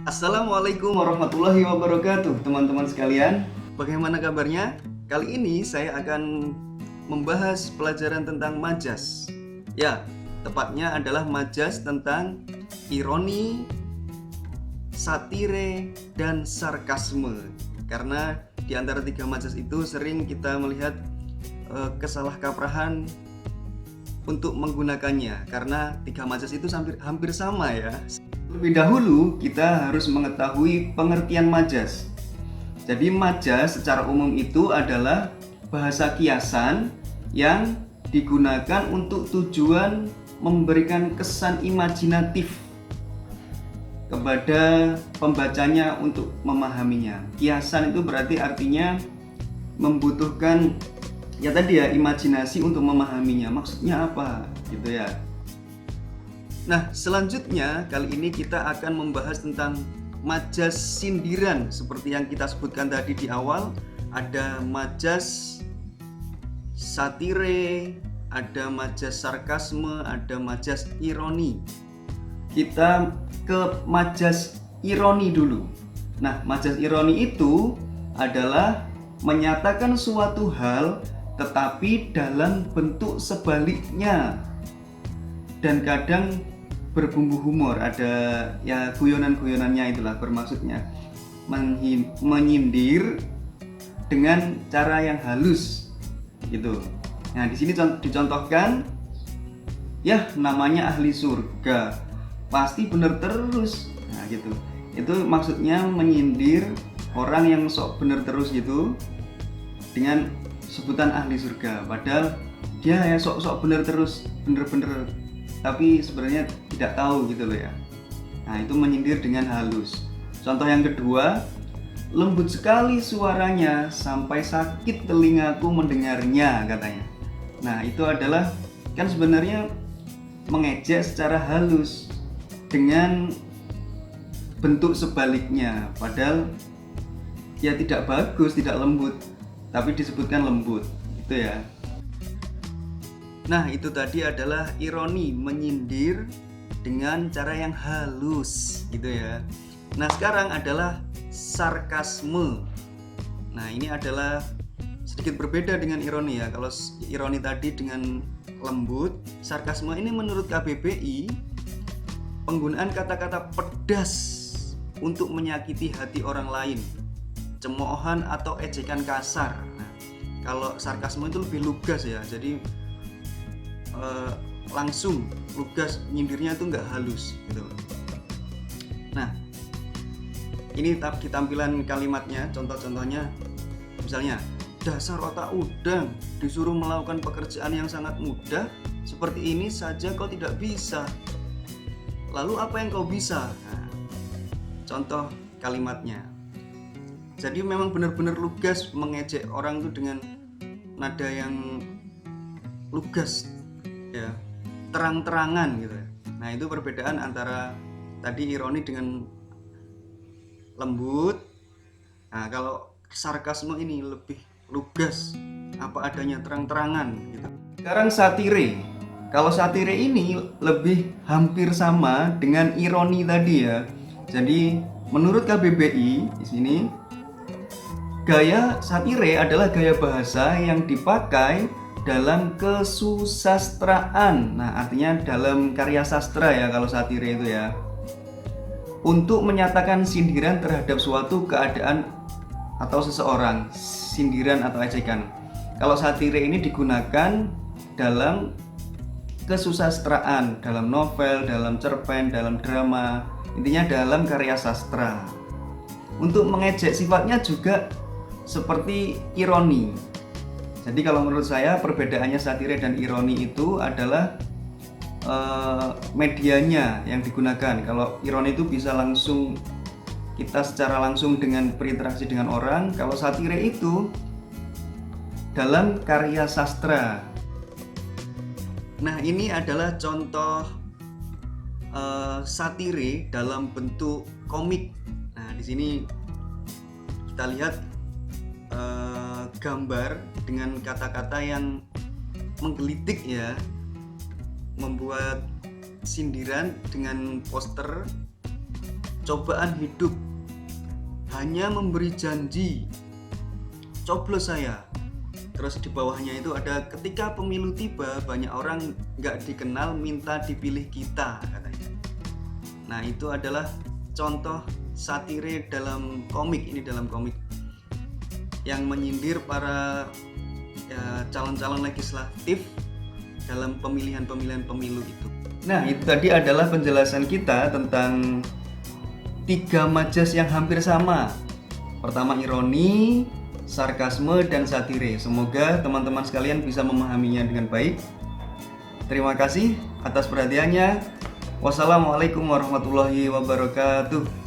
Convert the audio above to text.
Assalamualaikum warahmatullahi wabarakatuh, teman-teman sekalian. Bagaimana kabarnya? Kali ini saya akan membahas pelajaran tentang majas. Ya, tepatnya adalah majas tentang ironi, satire, dan sarkasme. Karena di antara tiga majas itu sering kita melihat kesalahkaprahan untuk menggunakannya, karena tiga majas itu hampir sama ya. Lebih dahulu kita harus mengetahui pengertian majas. Jadi majas secara umum itu adalah bahasa kiasan yang digunakan untuk tujuan memberikan kesan imajinatif kepada pembacanya untuk memahaminya. Kiasan itu berarti artinya membutuhkan imajinasi untuk memahaminya. Maksudnya apa gitu ya. Nah, selanjutnya kali ini kita akan membahas tentang majas sindiran. Seperti yang kita sebutkan tadi di awal, ada majas satire, ada majas sarkasme, ada majas ironi. Kita ke majas ironi dulu. Nah, majas ironi itu adalah menyatakan suatu hal tetapi dalam bentuk sebaliknya, dan kadang berbumbu humor, ada ya guyonan-guyonannya, itulah bermaksudnya menyindir dengan cara yang halus gitu. Nah, di sini dicontohkan ya, namanya ahli surga pasti bener terus. Nah, gitu. Itu maksudnya menyindir orang yang sok bener terus gitu dengan sebutan ahli surga, padahal dia ya sok-sok bener terus, bener-bener, tapi sebenarnya tidak tahu gitu loh ya. Nah, itu menyindir dengan halus. Contoh yang kedua, lembut sekali suaranya sampai sakit telingaku mendengarnya, katanya. Nah, itu adalah kan sebenarnya mengejek secara halus dengan bentuk sebaliknya, padahal ya tidak bagus, tidak lembut, tapi disebutkan lembut gitu ya. Nah, itu tadi adalah ironi, menyindir dengan cara yang halus gitu ya. Nah, sekarang adalah sarkasme. Nah, ini adalah sedikit berbeda dengan ironi ya. Kalau ironi tadi dengan lembut, sarkasme ini menurut KBBI penggunaan kata-kata pedas untuk menyakiti hati orang lain, cemoohan atau ejekan kasar. Nah, kalau sarkasme itu lebih lugas ya, jadi langsung lugas, nyindirnya itu nggak halus gitu. Nah, ini tampilan kalimatnya, contoh-contohnya, misalnya, dasar otak udang, disuruh melakukan pekerjaan yang sangat mudah seperti ini saja kau tidak bisa, lalu apa yang kau bisa? Nah, contoh kalimatnya. Jadi memang benar-benar lugas, mengejek orang itu dengan nada yang lugas ya, terang-terangan gitu. Nah, itu perbedaan antara tadi ironi dengan lembut. Nah, kalau sarkasme ini lebih lugas, apa adanya, terang-terangan gitu. Sekarang satire. Kalau satire ini lebih hampir sama dengan ironi tadi ya. Jadi menurut KBBI di sini, gaya satire adalah gaya bahasa yang dipakai dalam kesusastraan. Nah, artinya dalam karya sastra ya kalau satire itu ya, untuk menyatakan sindiran terhadap suatu keadaan atau seseorang, sindiran atau ejekan. Kalau satire ini digunakan dalam kesusastraan, dalam novel, dalam cerpen, dalam drama, intinya dalam karya sastra. Untuk mengejek sifatnya juga seperti ironi. Jadi kalau menurut saya perbedaannya satire dan ironi itu adalah medianya yang digunakan. Kalau ironi itu bisa langsung, kita secara langsung dengan berinteraksi dengan orang. Kalau satire itu dalam karya sastra. Nah, ini adalah contoh satire dalam bentuk komik. Nah, di sini kita lihat gambar dengan kata-kata yang menggelitik ya, membuat sindiran dengan poster cobaan hidup, hanya memberi janji, coblos saya. Terus di bawahnya itu ada ketika pemilu tiba banyak orang nggak dikenal minta dipilih kita katanya. Nah itu adalah contoh satire dalam komik, ini dalam komik yang menyindir para calon-calon legislatif dalam pemilihan-pemilihan pemilu itu. Nah itu tadi adalah penjelasan kita tentang 3 majas yang hampir sama. Pertama ironi, sarkasme, dan satire. Semoga teman-teman sekalian bisa memahaminya dengan baik. Terima kasih atas perhatiannya. Wassalamualaikum warahmatullahi wabarakatuh.